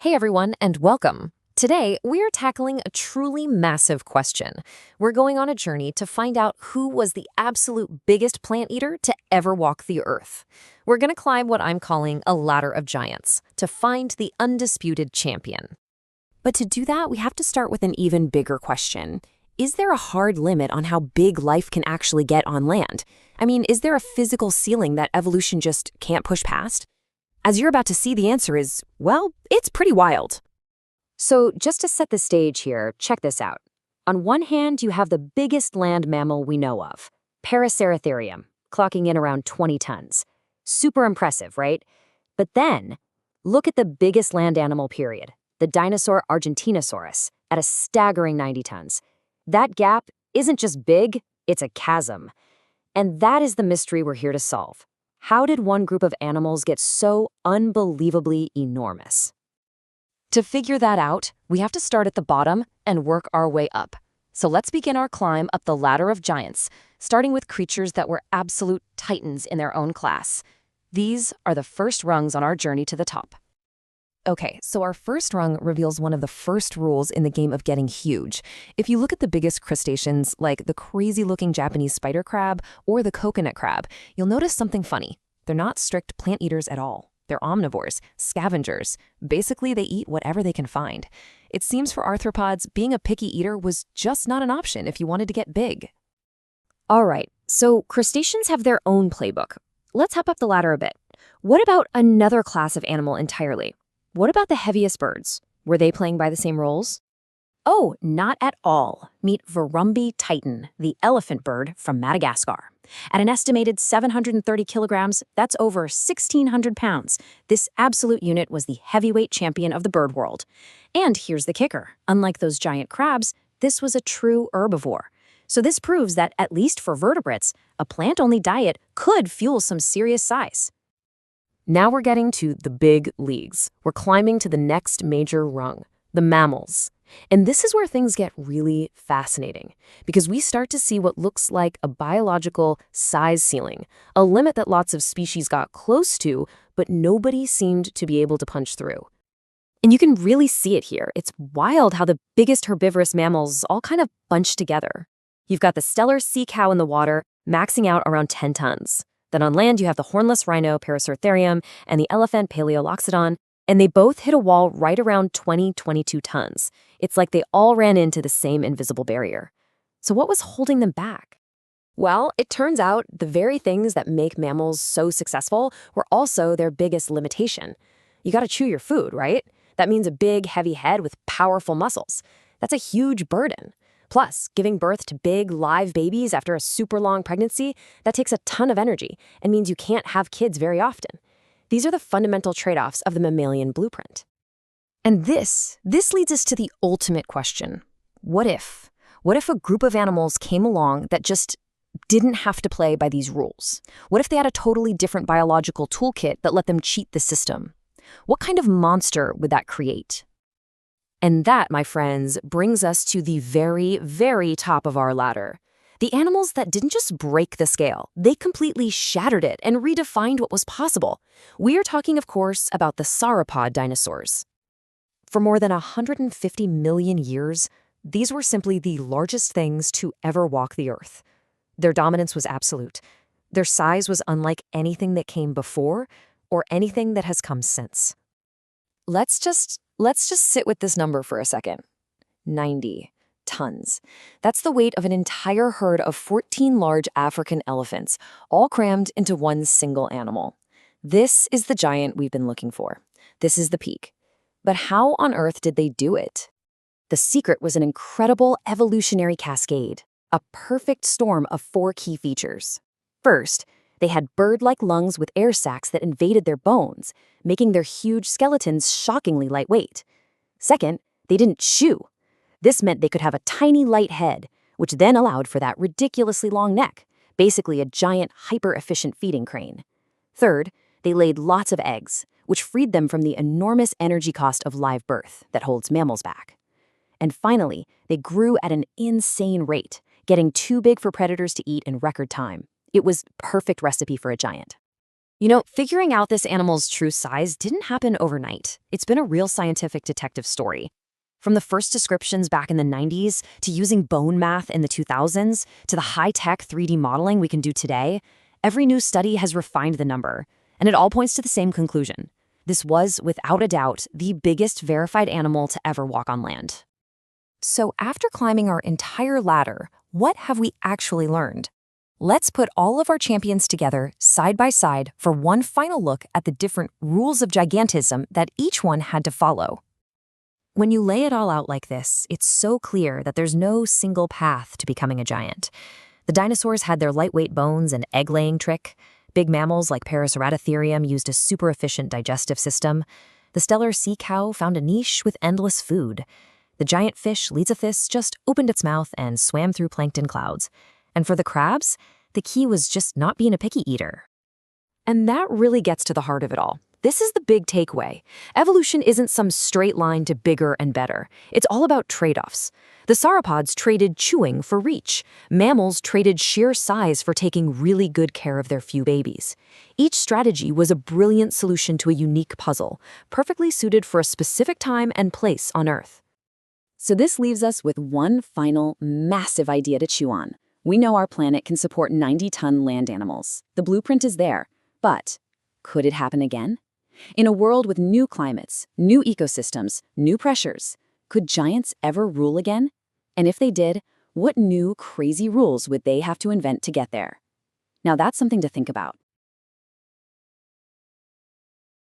Hey everyone, and welcome. Today, we are tackling a truly massive question. We're going on a journey to find out who was the absolute biggest plant eater to ever walk the earth. We're going to climb what I'm calling a ladder of giants to find the undisputed champion. But to do that, we have to start with an even bigger question. Is there a hard limit on how big life can actually get on land? I mean, is there a physical ceiling that evolution just can't push past? As you're about to see, the answer is, well, it's pretty wild. So just to set the stage here, check this out. On one hand, you have the biggest land mammal we know of, Paraceratherium, clocking in around 20 tons. Super impressive, right? But then, look at the biggest land animal period, the dinosaur Argentinosaurus, at a staggering 90 tons. That gap isn't just big, it's a chasm. And that is the mystery we're here to solve. How did one group of animals get so unbelievably enormous? To figure that out, we have to start at the bottom and work our way up. So let's begin our climb up the ladder of giants, starting with creatures that were absolute titans in their own class. These are the first rungs on our journey to the top. Okay, so our first rung reveals one of the first rules in the game of getting huge. If you look at the biggest crustaceans, like the crazy-looking Japanese spider crab or the coconut crab, you'll notice something funny. They're not strict plant eaters at all. They're omnivores, scavengers. Basically, they eat whatever they can find. It seems for arthropods, being a picky eater was just not an option if you wanted to get big. All right, so crustaceans have their own playbook. Let's hop up the ladder a bit. What about another class of animal entirely? What about the heaviest birds? Were they playing by the same rules? Oh, not at all. Meet Virumbi titan, the elephant bird from Madagascar. At an estimated 730 kilograms, that's over 1,600 pounds. This absolute unit was the heavyweight champion of the bird world. And here's the kicker. Unlike those giant crabs, this was a true herbivore. So this proves that, at least for vertebrates, a plant-only diet could fuel some serious size. Now we're getting to the big leagues. We're climbing to the next major rung, the mammals. And this is where things get really fascinating, because we start to see what looks like a biological size ceiling, a limit that lots of species got close to, but nobody seemed to be able to punch through. And you can really see it here. It's wild how the biggest herbivorous mammals all kind of bunch together. You've got the stellar sea cow in the water, maxing out around 10 tons. Then on land, you have the hornless rhino, Paraceratherium, and the elephant, Palaeoloxodon, and they both hit a wall right around 22 tons. It's like they all ran into the same invisible barrier. So what was holding them back? Well, it turns out the very things that make mammals so successful were also their biggest limitation. You gotta chew your food, right? That means a big, heavy head with powerful muscles. That's a huge burden. Plus, giving birth to big, live babies after a super long pregnancy, that takes a ton of energy and means you can't have kids very often. These are the fundamental trade-offs of the mammalian blueprint. And this leads us to the ultimate question. What if? What if a group of animals came along that just didn't have to play by these rules? What if they had a totally different biological toolkit that let them cheat the system? What kind of monster would that create? And that, my friends, brings us to the very, very top of our ladder. The animals that didn't just break the scale, they completely shattered it and redefined what was possible. We are talking, of course, about the sauropod dinosaurs. For more than 150 million years, these were simply the largest things to ever walk the earth. Their dominance was absolute. Their size was unlike anything that came before or anything that has come since. Let's just sit with this number for a second. 90 tons. That's the weight of an entire herd of 14 large African elephants, all crammed into one single animal. This is the giant we've been looking for. This is the peak. But how on earth did they do it? The secret was an incredible evolutionary cascade, a perfect storm of 4 key features. First, they had bird-like lungs with air sacs that invaded their bones, making their huge skeletons shockingly lightweight. Second, they didn't chew. This meant they could have a tiny light head, which then allowed for that ridiculously long neck, basically a giant hyper-efficient feeding crane. Third, they laid lots of eggs, which freed them from the enormous energy cost of live birth that holds mammals back. And finally, they grew at an insane rate, getting too big for predators to eat in record time. It was a perfect recipe for a giant. Figuring out this animal's true size didn't happen overnight. It's been a real scientific detective story. From the first descriptions back in the 90s, to using bone math in the 2000s, to the high-tech 3D modeling we can do today, every new study has refined the number, and it all points to the same conclusion. This was, without a doubt, the biggest verified animal to ever walk on land. So after climbing our entire ladder, what have we actually learned? Let's put all of our champions together, side by side, for one final look at the different rules of gigantism that each one had to follow. When you lay it all out like this, it's so clear that there's no single path to becoming a giant. The dinosaurs had their lightweight bones and egg-laying trick. Big mammals like Paraceratherium used a super-efficient digestive system. The stellar sea cow found a niche with endless food. The giant fish Lizithus just opened its mouth and swam through plankton clouds. And for the crabs, the key was just not being a picky eater. And that really gets to the heart of it all. This is the big takeaway. Evolution isn't some straight line to bigger and better. It's all about trade-offs. The sauropods traded chewing for reach. Mammals traded sheer size for taking really good care of their few babies. Each strategy was a brilliant solution to a unique puzzle, perfectly suited for a specific time and place on Earth. So this leaves us with one final, massive idea to chew on. We know our planet can support 90-ton land animals. The blueprint is there. But could it happen again? In a world with new climates, new ecosystems, new pressures, could giants ever rule again? And if they did, what new, crazy rules would they have to invent to get there? Now that's something to think about.